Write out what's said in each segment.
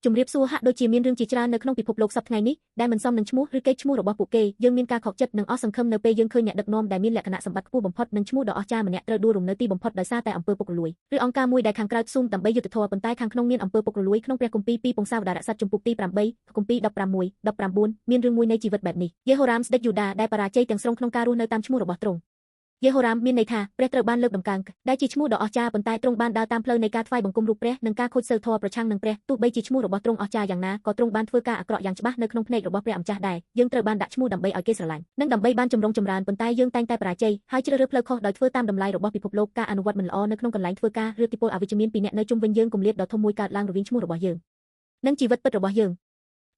ជំរាបសួរហាក់ដូចជាមានរឿងជាច្រើននៅក្នុងពិភពលោកសប្តាហ៍ថ្ងៃនេះដែលមិនសមនឹងឈ្មោះឬកេរ្តិ៍ឈ្មោះរបស់ពួកគេយើងមានការខកចិត្តនិងអស់សង្ឃឹមនៅពេលយើងឃើញអ្នកដឹកនាំដែលមានលក្ខណៈសម្បត្តិខ្ពស់បំផុតនិងឈ្មោះដ៏អស្ចារ្យម្នាក់ត្រូវដួលរំនៅទីបំផុតដោយសារតែអំពើពុករលួយឬអង្គការមួយដែលខាងក្រៅស៊ូមដើម្បីយុត្តិធម៌ប៉ុន្តែខាងក្នុងមានអំពើពុករលួយក្នុងព្រះគម្ពីរពីរពង្សាវតារក្សត្រជំពូកទី8គម្ពីរ16-19មានរឿងមួយនៃជីវិតបែបនេះយេហូរ៉ាមស្ដេចយូដាដែលបរាជ័យទាំងស្រុងក្នុងការរស់នៅតាមឈ្មោះរបស់ទ្រង់យេហូរ៉ាមមានន័យថាព្រះត្រូវបានលើកតម្កើងដែលជាឈ្មោះដ៏អស្ចារ្យប៉ុន្តែទ្រង់បានដើរតាមផ្លូវនៃការថ្វាយបង្គំរូបព្រះនិងការខូចសីលធម៌ប្រឆាំងនឹងព្រះទោះបីជាឈ្មោះរបស់ទ្រង់អស្ចារ្យយ៉ាងណាក៏ទ្រង់បានធ្វើការអាក្រក់យ៉ាងច្បាស់នៅក្នុងភ្នែករបស់ព្រះម្ចាស់ដែរយើងត្រូវបានដាក់ឈ្មោះដើម្បីឲ្យគេស្រឡាញ់និងដើម្បីបានចម្រុងចម្រើនប៉ុន្តែយើងតែងតែបរាជ័យហើយជ្រើសរើសផ្លូវខុសដោយធ្វើតាមតម្លៃរបស់ពិភពលោកការអនុវត្តមិនល្អនៅក្នុងកន្លែងធ្វើការឬឥទ្ធិពលអវិជ្ជមានពីអ្នកនៅជុំវិញយើងគម្លាតដ៏ធំមួយកើតឡើងរវាងឈ្មោះរបស់យើងនិងជីវិតពិតរបស់យើង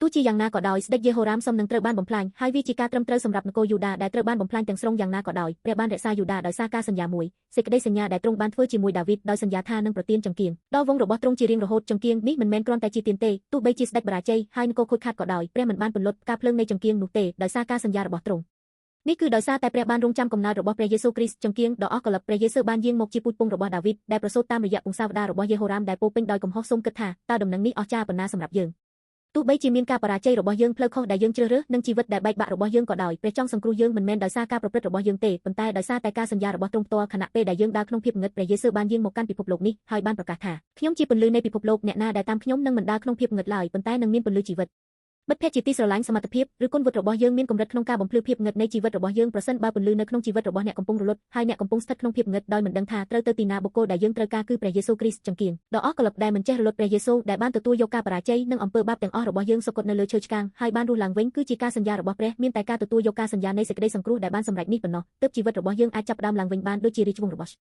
ទោះជាយ៉ាងណាក៏ដោយស្ដេចយេហូរ៉ាមសមនឹងត្រូវបានបំផ្លាញហើយវាជាការត្រឹមត្រូវសម្រាប់នគរយូដាដែលត្រូវបានបំផ្លាញទាំងស្រុងយ៉ាងណាក៏ដោយព្រះបានរក្សាយូដាដោយសារការសន្យាមួយសេចក្តីសញ្ញាដែលទ្រង់បានធ្វើជាមួយដាវីតដោយសន្យាថានឹងប្រទានចង្កៀងដល់វង្សរបស់ទ្រង់ជារៀងរហូតចង្កៀងនេះមិនមែនគ្រាន់តែជាទានទេទោះបីជាស្ដេចបរាជ័យហើយនគរខូចខាតក៏ដោយព្រះមិនបានពន្លត់ការភ្លើងនៃចង្កៀងនោះទេដោយសារការសន្យារបស់ទ្រង់នេះគឺដោយសារតែព្រះបានរង់ចាំកំណើតរបស់ព្រះយេស៊ូវគ្រីស្ទចង្កៀងដ៏អស់កលឹបព្រះយេស៊ូវបានយាងមកជាពូជពង្សរបស់ដាវីតដែលប្រសូតតាមរយៈពង្សាវតាររបស់យេហូរ៉ាមដែលពោពេញដោយកំហុសសូមគិតថាតើដំណឹងនេះអស្ចារ្យប៉ុណ្ណាសម្រាប់យើងទោះបីជាមានការបរាជ័យរបស់យើងផ្លូវខុសដែលយើងជ្រើសរើសនិងជីវិតដែលបែកបាក់របស់យើងក៏ដោយព្រះចង់សង្គ្រោះយើងមិនមែនដោយសារការប្រព្រឹត្តរបស់យើងទេប៉ុន្តែដោយសារតែការសន្យារបស់ទ្រង់ផ្ទាល់ខណៈពេលដែលយើងដើរក្នុងភាពងងឹតព្រះយេស៊ូវបានយាងមកកាន់ពិភពលោកនេះហើយបានប្រកាសថាខ្ញុំជាពន្លឺនៃពិភពលោកអ្នកណាដែលតាមខ្ញុំនឹងមិនដើរក្នុងភាពងងឹតឡើយប៉ុន្តែនឹងមានពន្លឺជីវិតមិត្តភក្តិជាទីស្រឡាញ់សមត្ថភាពឬគុណវុឌ្ឍិរបស់យើងមានកម្រិតក្នុងការបំភ្លឺភាពងឹតនៃជីវិតរបស់យើងប្រសិនបើពន្លឺនៅក្នុងជីវិតរបស់អ្នកកំពុងរលត់ហើយអ្នកកំពុងស្ថិតក្នុងភាពងឹតដោយមិនដឹងថាត្រូវទៅទីណាបុគ្គលដែលយើងត្រូវការគឺព្រះយេស៊ូវគ្រីស្ទចង្កៀងដ៏អស់កលឹបដែលមិនចេះរលត់ព្រះយេស៊ូវដែលបានទទួលយកការបរាជ័យនិងអំពើបាបទាំងអស់របស់យើងសុគតនៅលើឈើឆ្កាងហើយបានរស់ឡើងវិញគឺជាការសន្យារបស់ព្រះមានតែការទទួលយកការសន្យានៃសេចក្តីសង្គ្រោះដែលបានសម្រេចនេះប៉ុណ្ណោះទើបជីវិតរបស់យើងអាចចាប់ផ្ដើមឡើងវិញបានដូចជារាជវង្សរបស់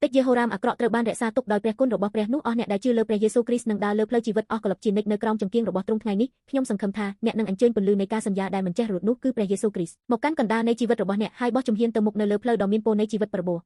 ពេជ្រយេហូរ៉ាមអាក្រក់ត្រូវបានរក្សាទុកដោយព្រះគុណរបស់ព្រះនោះអស់អ្នកដែលជឿលើព្រះយេស៊ូវគ្រីស្ទនឹងដើរលើផ្លូវជីវិតអស់កលឹបជានិច្ចនៅក្រោមចង្កៀងរបស់ទ្រង់ថ្ងៃនេះខ្ញុំសង្ឃឹមថាអ្នកនឹងអញ្ជើញពន្លឺនៃការសន្យាដែលមិនចេះរលត់នោះគឺព្រះយេស៊ូវគ្រីស្ទមកកាន់កណ្ដាលនៃជីវិតរបស់អ្នកហើយបោះជំហានទៅមុខនៅលើផ្លូវដ៏មានពរនៃជីវិតប្របូរ